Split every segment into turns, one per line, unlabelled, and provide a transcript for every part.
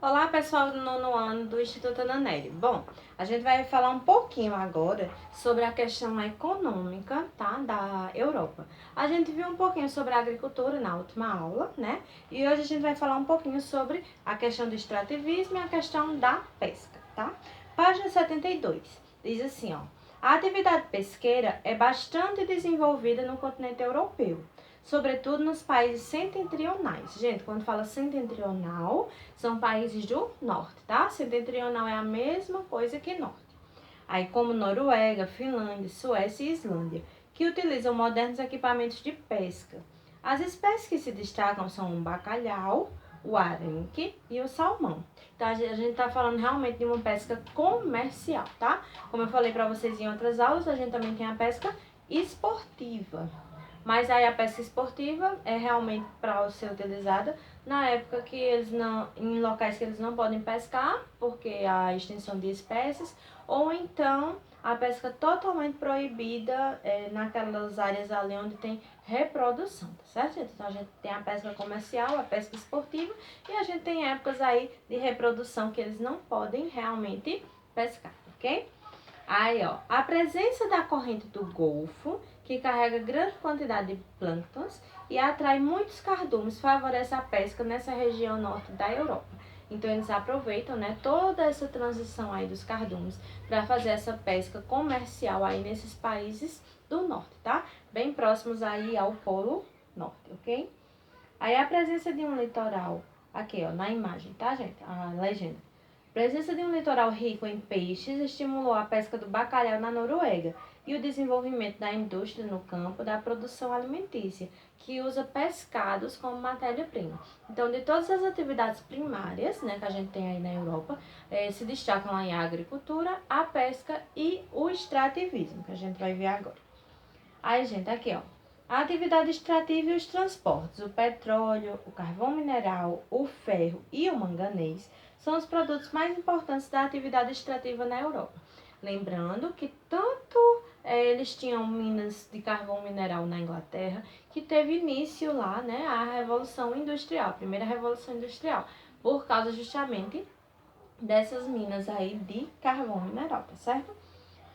Olá, pessoal do nono ano do Instituto Ananelli. Bom, a gente vai falar um pouquinho agora sobre a questão econômica, tá, da Europa. A gente viu um pouquinho sobre a agricultura na última aula, né? E hoje a gente vai falar um pouquinho sobre a questão do extrativismo e a questão da pesca, tá? Página 72, diz assim, ó. A atividade pesqueira é bastante desenvolvida no continente europeu, sobretudo nos países setentrionais. Gente, quando fala setentrional, são países do norte, tá? Setentrional é a mesma coisa que norte. Aí, como Noruega, Finlândia, Suécia e Islândia, que utilizam modernos equipamentos de pesca. As espécies que se destacam são o bacalhau, o arenque e o salmão. Então, a gente está falando realmente de uma pesca comercial, tá? Como eu falei para vocês em outras aulas, a gente também tem a pesca esportiva. Mas aí a pesca esportiva é realmente para ser utilizada na época que eles não, em locais que eles não podem pescar, porque há extinção de espécies, ou então a pesca totalmente proibida naquelas áreas ali onde tem reprodução, tá certo, gente? Então a gente tem a pesca comercial, a pesca esportiva, e a gente tem épocas aí de reprodução que eles não podem realmente pescar, ok? Aí, ó, a presença da corrente do Golfo, que carrega grande quantidade de plânctons e atrai muitos cardumes, favorece a pesca nessa região norte da Europa. Então, eles aproveitam, né, toda essa transição aí dos cardumes para fazer essa pesca comercial aí nesses países do norte, tá? Bem próximos aí ao Polo Norte, ok? Aí, a presença de um litoral, aqui, ó, na imagem, tá, gente? A legenda. A presença de um litoral rico em peixes estimulou a pesca do bacalhau na Noruega e o desenvolvimento da indústria no campo da produção alimentícia, que usa pescados como matéria-prima. Então, de todas as atividades primárias, né, que a gente tem aí na Europa, se destacam lá em a agricultura, a pesca e o extrativismo, que a gente vai ver agora. Aí, gente, aqui, ó. A atividade extrativa e os transportes, o petróleo, o carvão mineral, o ferro e o manganês são os produtos mais importantes da atividade extrativa na Europa. Lembrando que tanto eles tinham minas de carvão mineral na Inglaterra, que teve início lá, né, a Revolução Industrial, a primeira Revolução Industrial, por causa justamente dessas minas aí de carvão mineral, tá certo?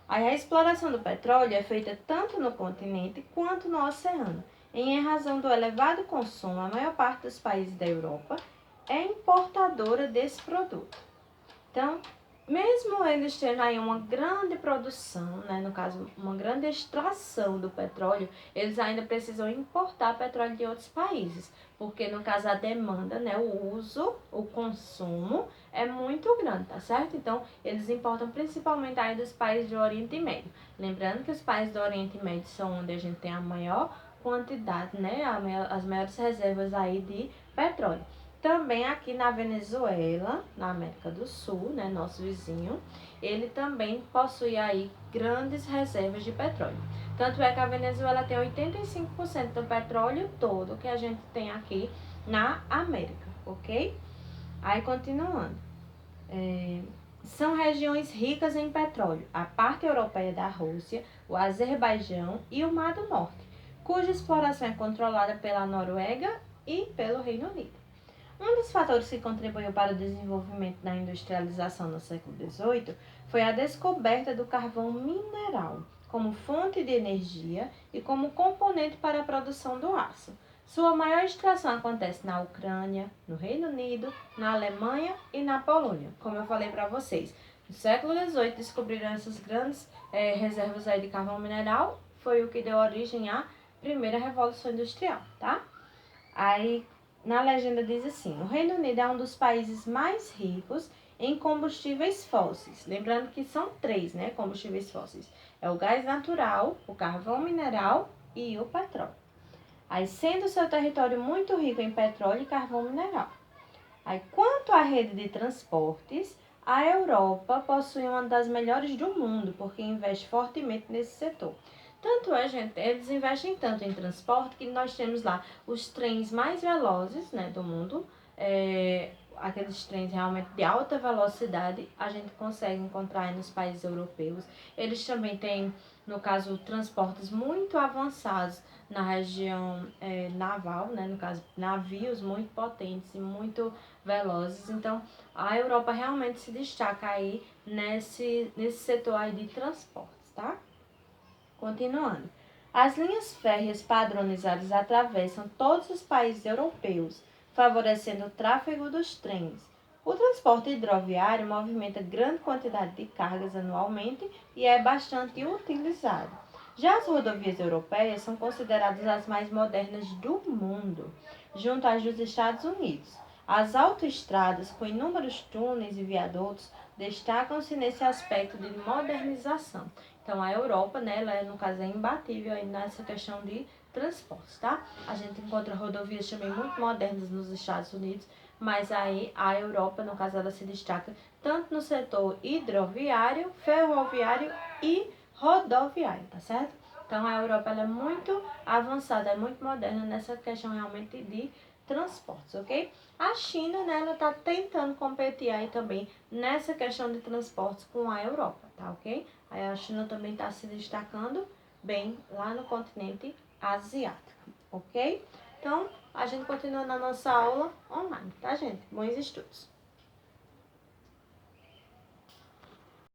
Aí a exploração do petróleo é feita tanto no continente quanto no oceano. Em razão do elevado consumo, a maior parte dos países da Europa é importadora desse produto. Então, mesmo eles tendo aí uma grande produção, né, no caso, uma grande extração do petróleo, eles ainda precisam importar petróleo de outros países, porque no caso a demanda, né, o uso, o consumo é muito grande, tá certo? Então, eles importam principalmente aí dos países do Oriente Médio. Lembrando que os países do Oriente Médio são onde a gente tem a maior quantidade, né, as maiores reservas aí de petróleo. Também aqui na Venezuela, na América do Sul, né, nosso vizinho, ele também possui aí grandes reservas de petróleo. Tanto é que a Venezuela tem 85% do petróleo todo que a gente tem aqui na América, ok? Aí continuando. São regiões ricas em petróleo, a parte europeia da Rússia, o Azerbaijão e o Mar do Norte, cuja exploração é controlada pela Noruega e pelo Reino Unido. Um dos fatores que contribuiu para o desenvolvimento da industrialização no século XVIII foi a descoberta do carvão mineral como fonte de energia e como componente para a produção do aço. Sua maior extração acontece na Ucrânia, no Reino Unido, na Alemanha e na Polônia, como eu falei para vocês. No século XVIII descobriram essas grandes reservas aí de carvão mineral, foi o que deu origem à primeira Revolução Industrial, tá? Aí na legenda diz assim: o Reino Unido é um dos países mais ricos em combustíveis fósseis. Lembrando que são três, né, combustíveis fósseis. É o gás natural, o carvão mineral e o petróleo. Aí, sendo seu território muito rico em petróleo e carvão mineral. Aí, quanto à rede de transportes, a Europa possui uma das melhores do mundo, porque investe fortemente nesse setor. Tanto é, gente, eles investem tanto em transporte que nós temos lá os trens mais velozes, né, do mundo, aqueles trens realmente de alta velocidade, a gente consegue encontrar nos países europeus. Eles também têm no caso, transportes muito avançados na região naval, né? No caso, navios muito potentes e muito velozes. Então, a Europa realmente se destaca aí nesse setor aí de transportes, tá? Continuando. As linhas férreas padronizadas atravessam todos os países europeus, favorecendo o tráfego dos trens. O transporte hidroviário movimenta grande quantidade de cargas anualmente e é bastante utilizado. Já as rodovias europeias são consideradas as mais modernas do mundo, junto às dos Estados Unidos. As autoestradas, com inúmeros túneis e viadutos, destacam-se nesse aspecto de modernização. Então, a Europa, né, ela no caso é imbatível aí nessa questão de transportes, tá? A gente encontra rodovias também muito modernas nos Estados Unidos, mas aí a Europa, no caso, ela se destaca tanto no setor hidroviário, ferroviário e rodoviário, tá certo? Então, a Europa ela é muito avançada, é muito moderna nessa questão realmente de transportes, ok? A China, né, ela tá tentando competir aí também nessa questão de transportes com a Europa, tá ok? Aí a China também está se destacando bem lá no continente asiático, ok? Então, a gente continua na nossa aula online, tá, gente? Bons estudos!